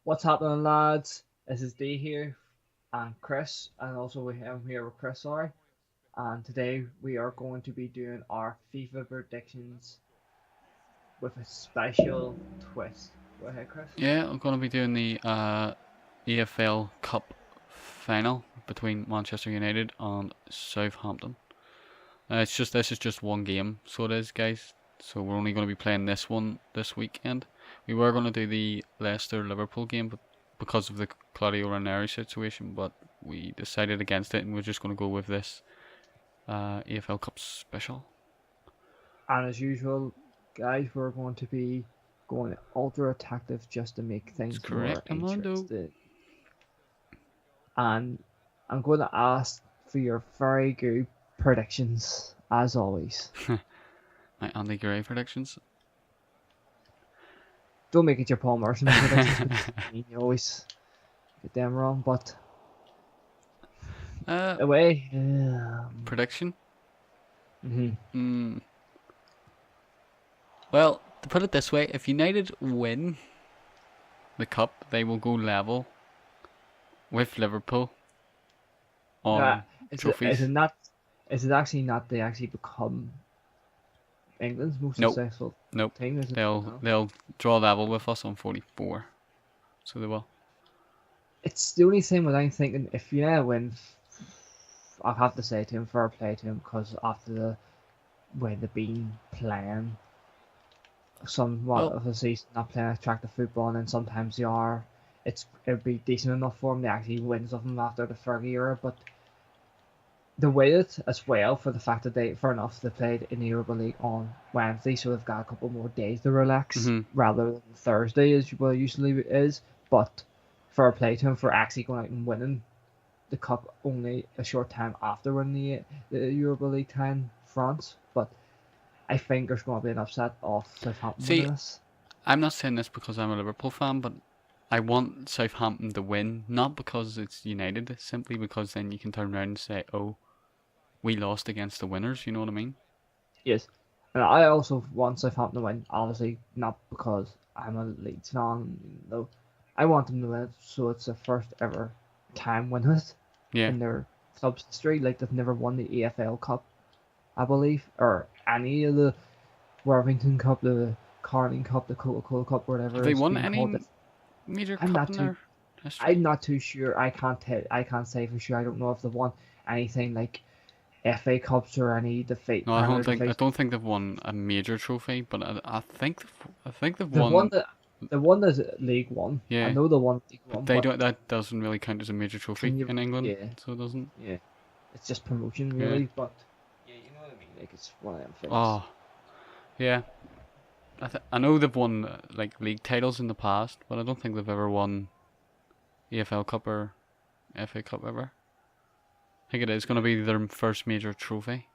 What's happening, lads? This is D here and Chris, and also I'm here with Chris, sorry. And today we are going to be doing our FIFA predictions with a special twist. Go ahead, Chris. Yeah, I'm going to be doing the EFL Cup Final between Manchester United and Southampton. This is just one game, so it is, guys. So we're only going to be playing this one this weekend. We were going to do the Leicester Liverpool game, but because of the Claudio Ranieri situation, but we decided against it, and we're just going to go with this EFL Cup special. And as usual, guys, we're going to be going ultra attactive just to make things more interesting. And I'm going to ask for your very good predictions, as always. My Andy Gray predictions. Don't make it your Paul Merson predictions. You always get them wrong, but away. Prediction? Well, to put it this way, if United win the cup, they will go level with Liverpool on trophies. Is it actually not they actually become England's most successful team? They'll draw level with us on 44. So they will. It's the only thing that I'm thinking, if United win, I'll have to say to him, fair play to him, because after the way they've been playing somewhat of the season, not playing attractive football, and then sometimes they are, it'd be decent enough for them to actually win something after the Fergie era, but they waited as well for the fact that they played in the Europa League on Wednesday, so they've got a couple more days to relax rather than Thursday as well usually is. But fair play to him for actually going out and winning the cup only a short time after winning the Europa League tie in France. But I think there's going to be an upset of Southampton. See, I'm not saying this because I'm a Liverpool fan, but I want Southampton to win, not because it's United, simply because then you can turn around and say, oh, we lost against the winners, you know what I mean? Yes. And I also want Southampton to win, obviously, not because I'm a Leeds fan, though. I want them to win it so it's the first ever time win it in their club's history. Like, they've never won the EFL Cup, I believe, or any of the Worthington Cup, the Carling Cup, the Coca-Cola Cup, whatever. Have they won any major cup in their history? I'm not too sure. I can't say for sure. I don't know if they've won anything like FA Cups or any defeat. No, I don't think they've won a major trophy, but I think they've won. They won the League One. Yeah, I know they won League One. That doesn't really count as a major trophy in England. Yeah, so it doesn't. Yeah, it's just promotion really. Yeah. But yeah, you know what I mean. Like, it's one of them things. Oh, yeah. I know they've won like league titles in the past, but I don't think they've ever won EFL Cup or FA Cup ever. I think it is going to be their first major trophy.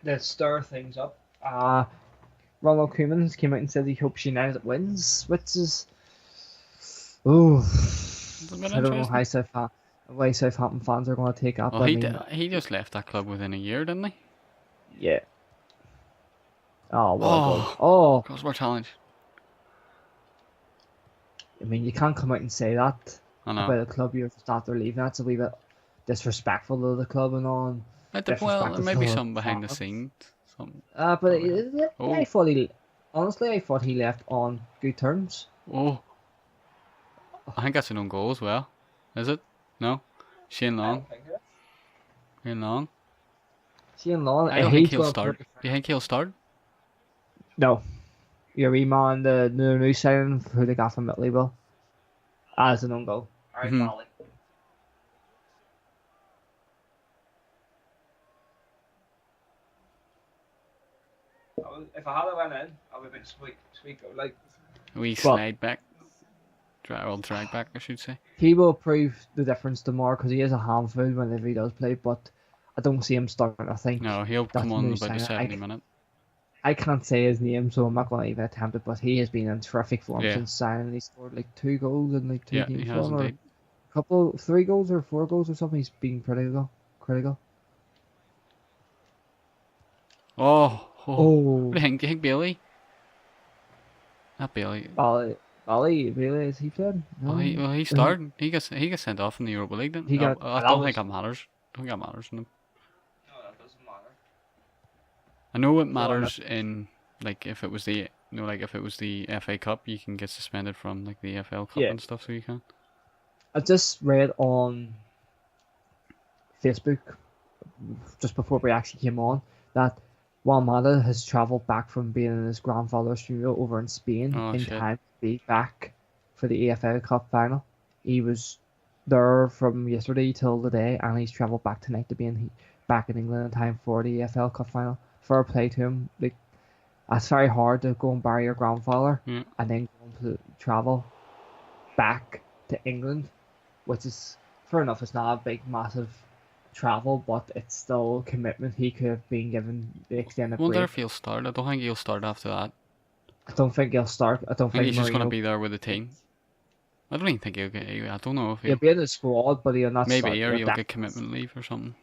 Let's stir things up. Ronald Koeman came out and said he hopes United wins, which is... I don't know how Southampton fans are going to take up. Well, he just left that club within a year, didn't he? Yeah. Oh, well. Crossbar challenge. I mean, you can't come out and say that about a club you're just after leaving. That's a wee bit disrespectful to the club and all. Well, there may be some behind the scenes. But I thought he left on good terms. Oh, I think that's an own goal as well. Is it? No, Shane Long. Shane I Long. don't think he'll start. Do you think he'll start? No. Your wee man, the new signing who they got from Italy, as an own goal. Alright, Molly. If I had went in, I would have been sweet goal. Like, slide back. Drag back, I should say. He will prove the difference tomorrow because he is a handful whenever he does play, but I don't see him starting. I think. No, he'll come on about the 70 minute. I can't say his name, so I'm not going to even attempt it, but he has been in terrific form since signing. He scored like 2 goals in like 2 games. He has indeed. 3 goals or 4 goals or something. He's been critical. Oh. What do you think, Bailey? Not Bailey. Ali, really, is he playing? No. He started. He got sent off in the Europa League. Then He got. I That don't think was. that matters. I don't think that matters in them. No, that doesn't matter. I know it No, matters in like if it was the like if it was the FA Cup, you can get suspended from like the EFL Cup yeah. and stuff, so you can. I just read on Facebook just before we actually came on that Walmada has travelled back from being in his grandfather's funeral over in Spain Oh in shit! time to be back for the EFL Cup final. He was there from yesterday till today, and he's travelled back tonight to be back in England in time for the EFL Cup final. Fair play to him. Like, it's very hard to go and bury your grandfather Yeah. and then go to travel back to England, which is fair enough. It's not a big, massive travel, but it's still commitment. He could have been given the extended Wonder break. if he'll start. I don't think he'll start after that. I don't think he'll start. I don't I think think he's just gonna Mourinho. be there with the team. I don't even think he'll get. I don't know if He'll he'll. be in the squad, but he'll not start. Maybe or he'll get commitment leave or something.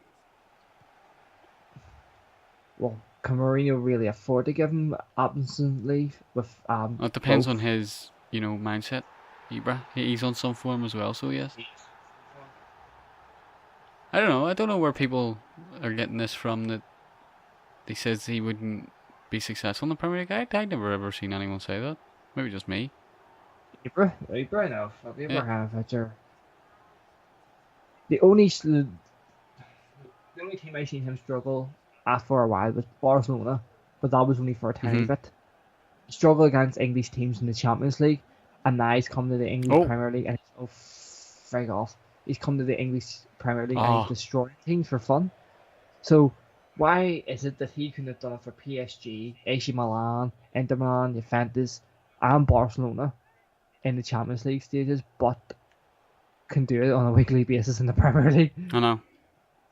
Well, can Mourinho really afford to give him absence leave with It depends both? on his mindset. Ibra, he's on some form as well, so yes. I don't know. I don't know where people are getting this from. That he says he wouldn't be successful in the Premier League. I never ever seen anyone say that. Maybe just me. Ibra enough. Yeah. Ibrahimovic are the only team I seen him struggle at for a while was Barcelona, but that was only for a tiny bit. He struggled against English teams in the Champions League, and now he's come to the English Premier League and frig off. He's come to the English Premier League and he's destroying teams for fun. So why is it that he couldn't have done it for PSG, AC Milan, Inter Milan, Juventus, and Barcelona in the Champions League stages, but can do it on a weekly basis in the Premier League? I know.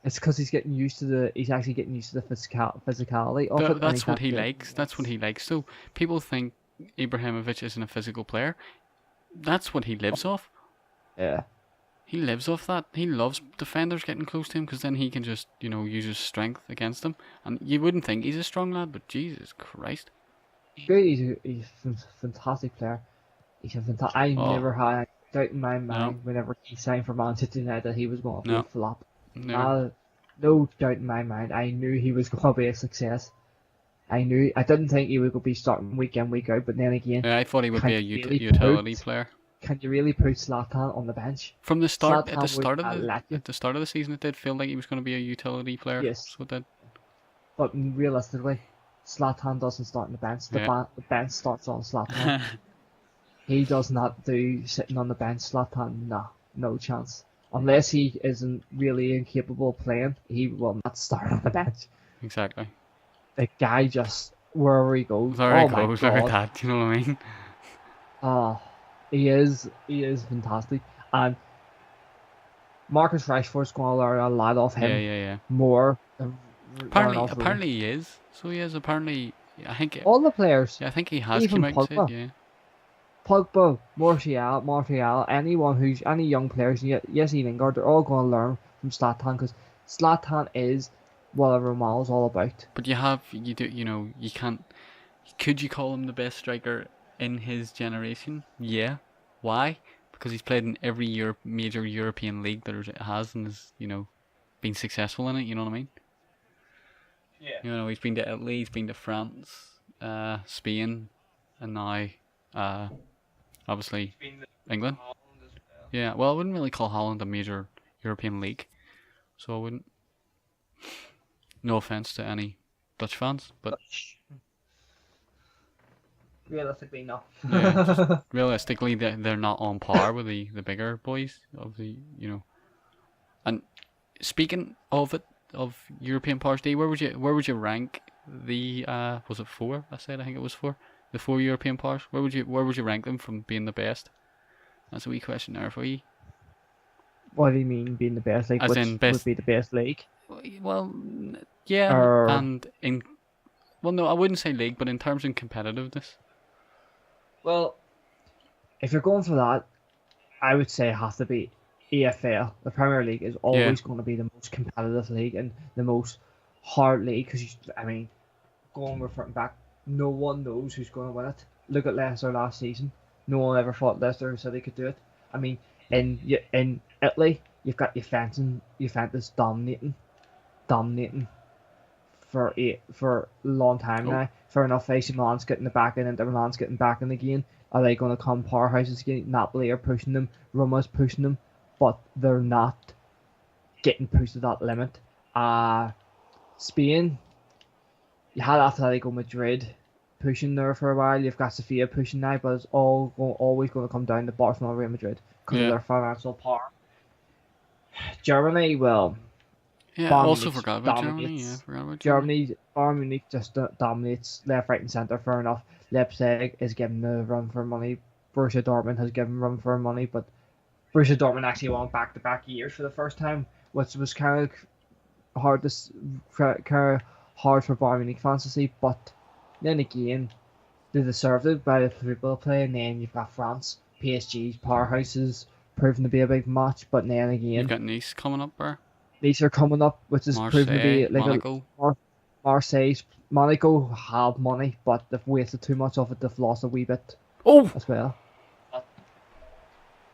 It's because he's getting used to the. He's actually getting used to the physicality of it. That's what he likes. That's what he likes. So people think Ibrahimovic isn't a physical player. That's what he lives off. Yeah. He lives off that. He loves defenders getting close to him because then he can just, use his strength against them. And you wouldn't think he's a strong lad, but Jesus Christ. He's a fantastic player. He's a fantastic. I never had doubt in my mind whenever he signed for Manchester United that he was going to be a flop. No doubt in my mind. I knew he was going to be a success. I didn't think he would be starting week in, week out, but then again... Yeah, I thought he would be a utility player. Can you really put Zlatan on the bench? From the start, at the start of the season, it did feel like he was going to be a utility player. Yes. So it did. But realistically, Zlatan doesn't start on the bench. The bench starts on Zlatan. He does not do sitting on the bench. Zlatan, no chance. Unless he isn't really incapable of playing, he will not start on the bench. Exactly. The guy just, wherever he goes, look at that, you know what I mean? Oh, he is fantastic. And Marcus Rashford's going to learn a lot of him. Yeah. More. Apparently he is. So he is, apparently, I think... all the players. Yeah, I think he has even come out Pogba. and said, yeah. Pogba, Martial, any young players, Jesse Lingard, they're all going to learn from Zlatan because Zlatan is what Romal is all about. But you can't. Could you call him the best striker in his generation? Yeah. Why? Because he's played in every major European league that it has and has, been successful in it. You know what I mean? Yeah. He's been to Italy, he's been to France, Spain, and now, obviously, England. Yeah, well, I wouldn't really call Holland a major European league, so I wouldn't. No offense to any Dutch fans, but realistically, no. Yeah, realistically, they're not on par with the bigger boys of the And speaking of European powers, where would you rank the was it 4? I think it was 4. The 4 European powers. Where would you rank them from being the best? That's a wee question there for you. What do you mean being the best league? As in best, would be the best league? Well, yeah, no, I wouldn't say league, but in terms of competitiveness. Well, if you're going for that, I would say it has to be EFL. The Premier League is always going to be the most competitive league and the most hard league because referring back, no one knows who's going to win it. Look at Leicester last season. No one ever thought Leicester City could do it. I mean, in Italy, you've got Juventus dominating for a long time Oh, now. Fair enough, AC Milan's getting the back in, Inter Milan's getting back in again. Are they going to come powerhouses again? Napoli are pushing them, Roma's pushing them, but they're not getting pushed to that limit. Spain, you had Atletico Madrid pushing there for a while. You've got Sofia pushing now, but it's always going to come down to Barcelona, Real Madrid because of yeah. their financial power. Germany, well, Yeah, Bayern also Munich forgot about Germany. Yeah, dominates. forgot about Germany. Bayern Munich just dominates left, right, and centre. Fair enough. Leipzig is given the run for money. Borussia Dortmund has given run for money, but Borussia Dortmund actually won back-to-back years for the first time, which was kind of hard for Bayern Munich fans to see. But then again, they deserved it by the football play. And then you've got France, PSG's powerhouses, proving to be a big match. But then You've again, got Nice coming up there. these are coming up, which is proving to Marseille, be like Monaco. Marseille's. Monaco have money, but they've wasted too much of it. They've lost a wee bit Oh, as well.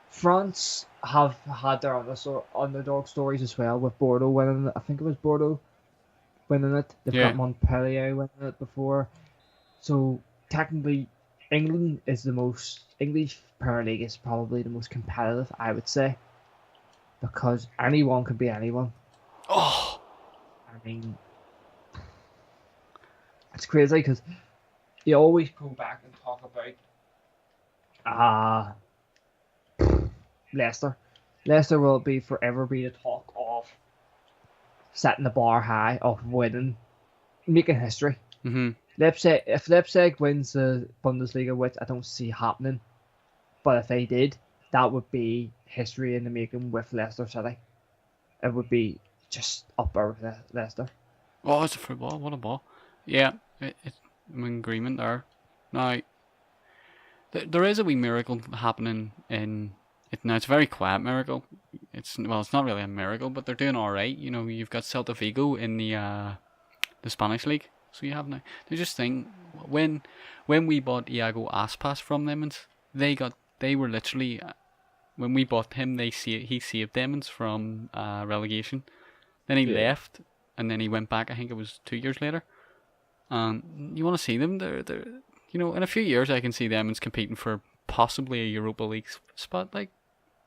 France have had their underdog stories as well, with Bordeaux winning it. I think it was Bordeaux winning it. They've yeah. got Montpellier winning it before. So technically, English Premier League is probably the most competitive, I would say, because anyone can be anyone. Oh, I mean, it's crazy because you always go back and talk about Leicester. Leicester will forever be the talk of setting the bar high, of winning, making history. If Leipzig wins the Bundesliga, which I don't see happening, but if they did, that would be history in the making with Leicester City. It would be just up there with Leicester. Oh, it's a football. What a ball. Yeah, I'm in agreement there. Now, there is a wee miracle happening in it now. It's a very quiet miracle. It's not really a miracle, but they're doing all right. You know, you've got Celta Vigo in the Spanish league, so you have now. They just think when we bought Iago Aspas from them, and they were literally when we bought him, he saved them from relegation. Then he left, and then he went back. I think it was 2 years later. You want to see them? They're in a few years I can see them as competing for possibly a Europa League spot. Like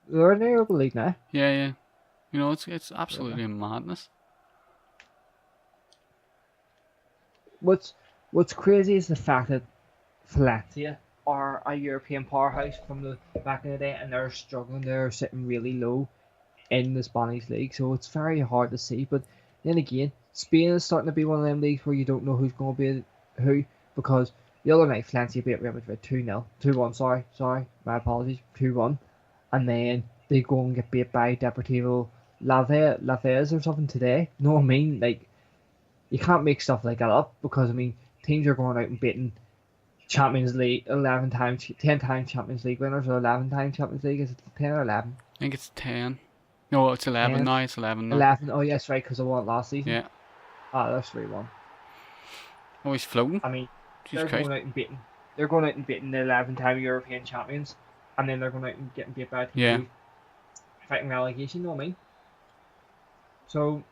they're in the Europa League now. Yeah. You know, it's absolutely a madness. What's crazy is the fact that Valencia are a European powerhouse from the back in the day, and they're struggling. They're sitting really low in the Spanish league, so it's very hard to see. But then again, Spain is starting to be one of them leagues where you don't know who's going to be who, because the other night Valencia beat Real Madrid 2-0, 2-1. Sorry, my apologies, 2-1, and then they go and get beat by Deportivo Laves or something today. You know what I mean? Like, you can't make stuff like that up, because I mean, teams are going out and beating Champions League 10 times Champions League winners, or 11 times Champions League. Is it 10 or 11? I think it's 10. No, it's 11 10? now. It's 11 now. 11. Oh yes, right, because I won it last season. Yeah. That's 3-1. Oh, he's floating. I mean, Jesus Christ. They're going out and beating the 11-time European champions, and then they're going out and getting beat by teams Yeah. fighting relegation. You know what I mean? So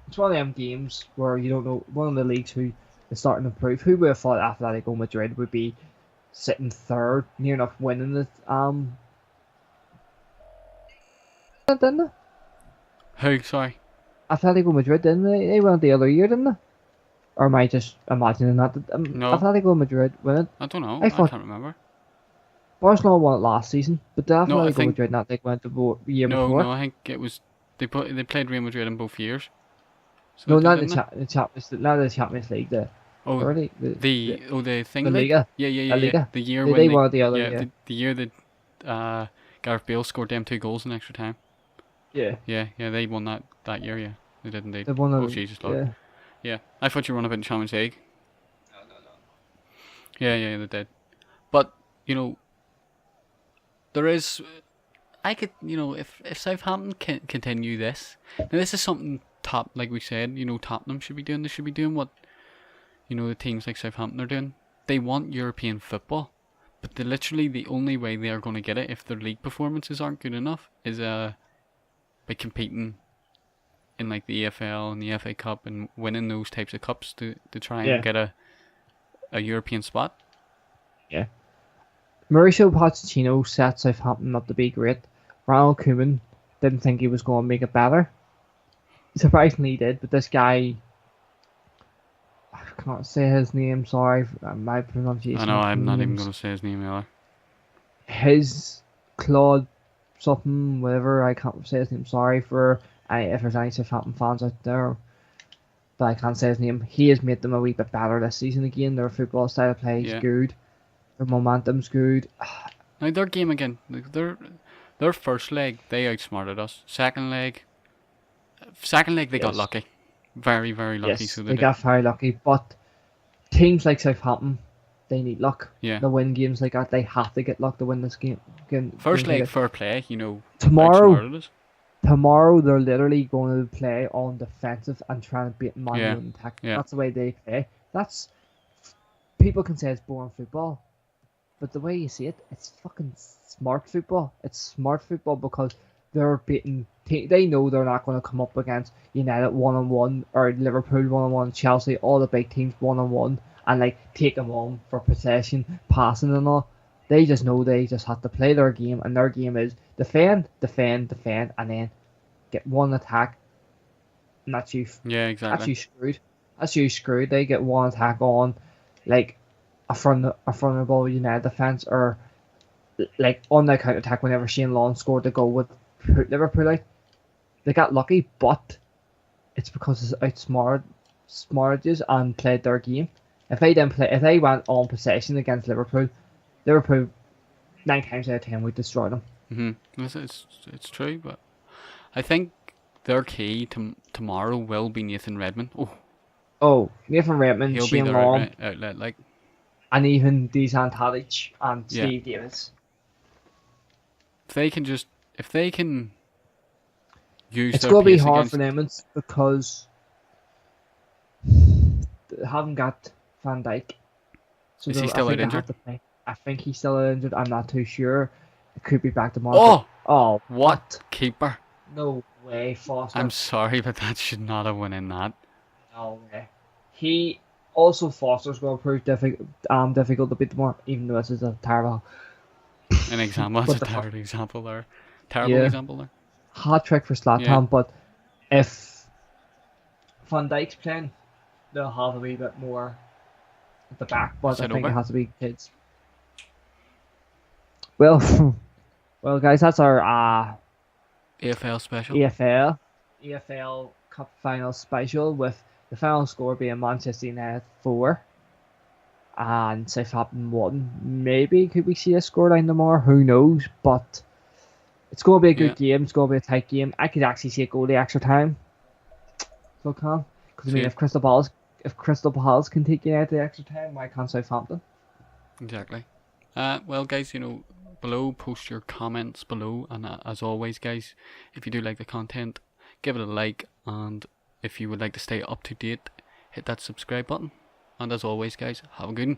it's one of them games where you don't know. One of the leagues who is starting to improve. Who would have thought Atletico Madrid would be sitting third, near enough winning it? Didn't they? Who? Sorry. Atletico Madrid, didn't they? They won the other year, didn't they? Or am I just imagining that? No. Atletico Madrid win it. I don't know. I I thought- can't remember. Barcelona won it last season, but the No, I Atletico think- Madrid not like went the year No, before. I think it was they played Real Madrid in both years. So No, they not didn't the Champions League. The thing. the Liga. Yeah. Liga. The year They when won it the other yeah, year. the year that Gareth Bale scored them 2 goals in extra time. Yeah, Yeah, they won that year. Yeah, they did indeed. they won. Oh Jesus Lord. Yeah. Yeah, I thought you were on about the Champions League. No. Yeah, they did. But there is. I could, if Southampton can continue this, now this is something like we said, Tottenham should be doing. They should be doing what, the teams like Southampton are doing. They want European football. But literally the only way they are going to get it if their league performances aren't good enough is by competing in like the EFL and the FA Cup and winning those types of cups to try and Yeah. get a European spot. Yeah. Mauricio Pochettino set Southampton up to be great. Ronald Koeman didn't think he was going to make it better. Surprisingly, he did, but this guy, I can't say his name, sorry, my pronunciation. I know, I'm not even names. going to say his name either. His Claude something, whatever, I can't say his name, sorry for if there's any Southampton fans out there, but I can't say his name. He has made them a wee bit better this season again. Their football style of play is good. Their momentum's good. Now their game again, their first leg they outsmarted us. Second leg they got lucky, very very lucky. Yes, So they got very lucky. But teams like Southampton, they need luck. Yeah. To win games like that, they have to get luck to win this game. First leg, fair play. You know, tomorrow they're literally going to play on defensive and trying to beat Man U in attack. That's the way they play. That's people can say it's boring football, but the way you see it, it's fucking smart football. It's smart football because they're beating. They know they're not going to come up against United 1-on-1 or Liverpool 1-on-1, Chelsea, all the big teams 1-on-1, and like take them on for possession, passing and all. They just know they just have to play their game, and their game is defend, and then get one attack. And that's you. Yeah, exactly. That's you screwed. That's you screwed. They get one attack on, like a vulnerable United defense, or like on the counter attack whenever Shane Long scored the goal with Liverpool out. They got lucky, but it's because it's smartages and played their game. If they went on possession against Liverpool 9 times out of 10 would destroy them. It's true, but I think their key tomorrow will be Nathan Redmond. Nathan Redmond, he'll Shane be Long, outlet, like, and even Dusan Tadic and Steve Davis. If they can use it's their going to be pace hard for them because they haven't got Van Dijk. So is he still out injured? I think he's still out injured. I'm not too sure. It could be back tomorrow. Oh, what keeper? No way, Foster. I'm sorry, but that should not have went in that. No way. He also Foster's going to prove difficult to beat tomorrow, even though this is a terrible. An example. That's a terrible example there. Terrible example there. Hot trick for Zlatan, but if Van Dijk's playing, they'll have a wee bit more at the back, but I think it has to be kids. Well, guys, that's our EFL special. EFL Cup Final special, with the final score being Manchester United 4 and Southampton 1. Maybe could we see a scoreline tomorrow? Who knows? But it's going to be a good game. It's going to be a tight game. I could actually see it go to extra time. So I can, because I mean, if Crystal Palace can take United to extra time, why can't Southampton? Exactly. Well, guys, below, post your comments below, and as always, guys, if you do like the content, give it a like, and if you would like to stay up to date, hit that subscribe button. And as always, guys, have a good one.